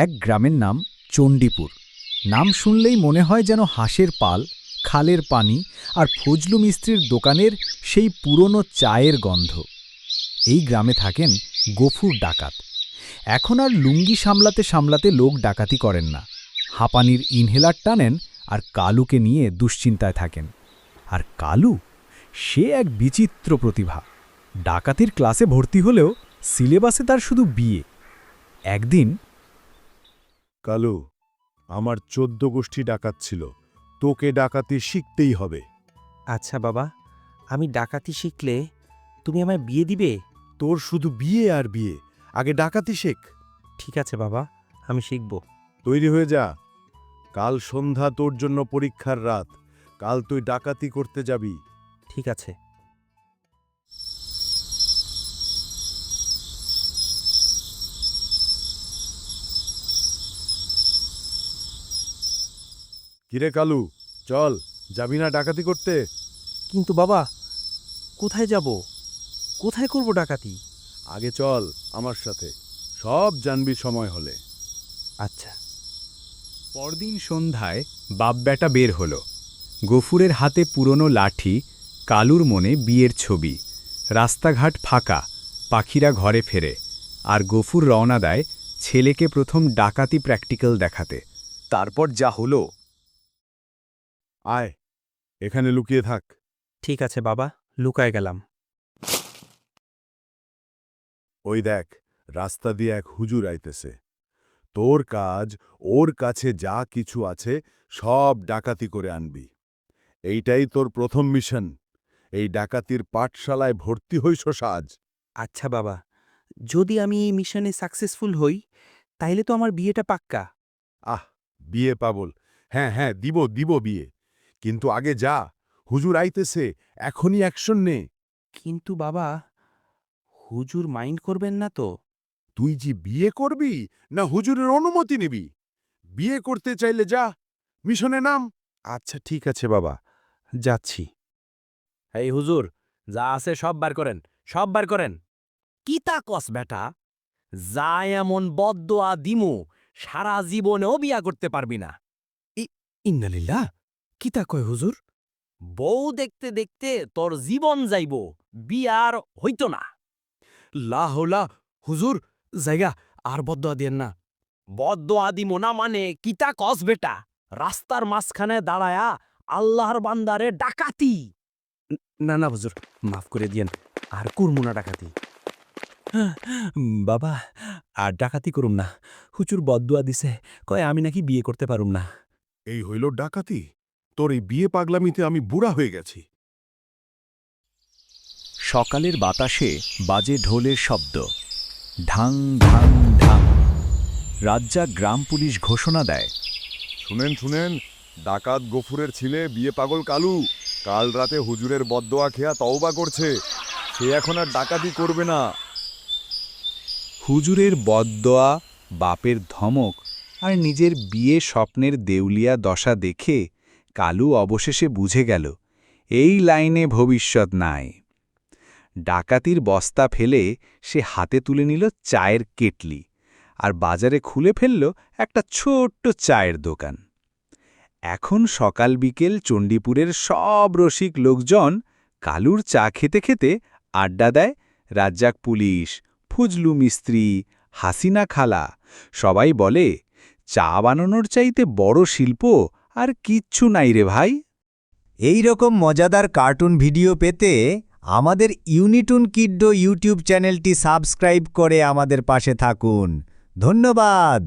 এক গ্রামের নাম চণ্ডীপুর। নাম শুনলেই মনে হয় যেন হাঁসের পাল, খালের পানি আর ফজলু মিস্ত্রির দোকানের সেই পুরনো চায়ের গন্ধ। এই গ্রামে থাকেন গফুর ডাকাত। এখন আর লুঙ্গি সামলাতে সামলাতে লোক ডাকাতি করেন না, হাঁপানির ইনহেলার টানেন আর কালুকে নিয়ে দুশ্চিন্তায় থাকেন। আর কালু, সে এক বিচিত্র প্রতিভা। ডাকাতির ক্লাসে ভর্তি হলেও সিলেবাসে তার শুধু বিয়ে। একদিন, কালু, আমার ১৪ গোষ্ঠী ডাকাত ছিল, তোকে ডাকাতি শিখতেই হবে। আচ্ছা বাবা, আমি ডাকাতি শিখলে তুমি আমায় বিয়ে দিবে? তোর শুধু বিয়ে আর বিয়ে, আগে ডাকাতি শেখ। ঠিক আছে বাবা, আমি শিখব। তৈরি হয়ে যা, কাল সন্ধ্যা তোর জন্য পরীক্ষার রাত। কাল তুই ডাকাতি করতে যাবি। ঠিক আছে। কিরে কালু, চল, যাবি না ডাকাতি করতে? কিন্তু বাবা, কোথায় যাব? কোথায় করব ডাকাতি? আগে চল আমার সাথে, সব জানবি সময় হলে। আচ্ছা। পরদিন সন্ধ্যায় বাপ বেটা বের হল। গফুরের হাতে পুরনো লাঠি, কালুর মনে বিয়ের ছবি। রাস্তাঘাট ফাঁকা, পাখিরা ঘরে ফেরে, আর গফুর রওনা দেয় ছেলেকে প্রথম ডাকাতি প্র্যাকটিক্যাল দেখাতে। তারপর যা হলো। আয়, এখানে লুকিয়ে থাক। ঠিক আছে বাবা, লুকায় গেলাম। ওই দেখ, রাস্তা দিয়ে এক হুজুর আইতেছে। তোর কাজ ওর কাছে যা কিছু আছে সব ডাকাতি করে আনবি। এইটাই তোর প্রথম মিশন। এই ডাকাতির পাঠশালায় ভর্তি হইছস আজ। আচ্ছা বাবা, যদি আমি এই মিশনে সাকসেসফুল হই, তাইলে তো আমার বিয়েটা পাক্কা। আহ, বিয়ে পাগল! হ্যাঁ হ্যাঁ, দিব দিব বিয়ে, কিন্তু আগে যা, হুজুর আইতেছে, এখনই অ্যাকশন নে। কিন্তু বাবা, হুজুর মাইন্ড করবেন না তো? তুই যে বিয়ে করবি না হুজুরের অনুমতি নিবি? বিয়ে করতে চাইলে যা, মিশনে নাম। আচ্ছা ঠিক আছে বাবা, যাচ্ছি। এই হুজুর, যা আছে সব বার করেন, সব বার করেন। কিতা কস বেটা, যা এমন বদদোয়া দিমু, সারা জীবনেও বিয়া করতে পারবি না। ইন্নালিল্লাহ, কিতা কয় হুজুর? বউ দেখতে দেখতে তোর জীবন যাইব, বিয়ার হইত না। লা হৌলা, হুজুর, জায়গা আর বদদোয়া দিয়েন না। বদদোয়া দিমু না মানে কিতা কস বেটা? রাস্তার মাঝখানে দাঁড়ায়া আল্লাহর বান্দারে ডাকাতি! না না হুজুর, মাফ করে দিয়েন, আর করমু না ডাকাতি। বাবা, আর ডাকাতি করুম না। হুজুর বদদোয়া দিছে, কয় আমি নাকি বিয়ে করতে পারুম না। এই হইল ডাকাতি? তোর এই বিয়ে পাগলামিতে আমি বুড়া হয়ে গেছি। সকালের বাতাসে বাজে ঢোলের শব্দ, ঢাং ঢাং ঢাং। রাজ্জাক গ্রাম পুলিশ ঘোষণা দেয়, শুনেন শুনেন, ডাকাত গফুরের ছেলে বিয়ে পাগল কালু কাল রাতে হুজুরের বদদোয়া খেয়া তওবা করছে। সে এখন আর ডাকাতি করবে না। হুজুরের বদদোয়া, বাপের ধমক আর নিজের বিয়ে স্বপ্নের দেউলিয়া দশা দেখে কালু অবশেষে বুঝে গেল, এই লাইনে ভবিষ্যৎ নাই। ডাকাতির বস্তা ফেলে সে হাতে তুলে নিল চায়ের কেটলি, আর বাজারে খুলে ফেলল একটা ছোট্ট চায়ের দোকান। এখন সকাল বিকেল চণ্ডীপুরের সব রসিক লোকজন কালুর চা খেতে খেতে আড্ডা দেয়। রাজ্জাক পুলিশ, ফজলু মিস্ত্রি, হাসিনা খালা সবাই বলে, চা বানানোর চাইতে বড় শিল্প আর কিচ্ছু নাই রে ভাই। এই রকম মজাদার কার্টুন ভিডিও পেতে আমাদের ইউনিটুন কিডডো ইউটিউব চ্যানেলটি সাবস্ক্রাইব করে আমাদের পাশে থাকুন। ধন্যবাদ।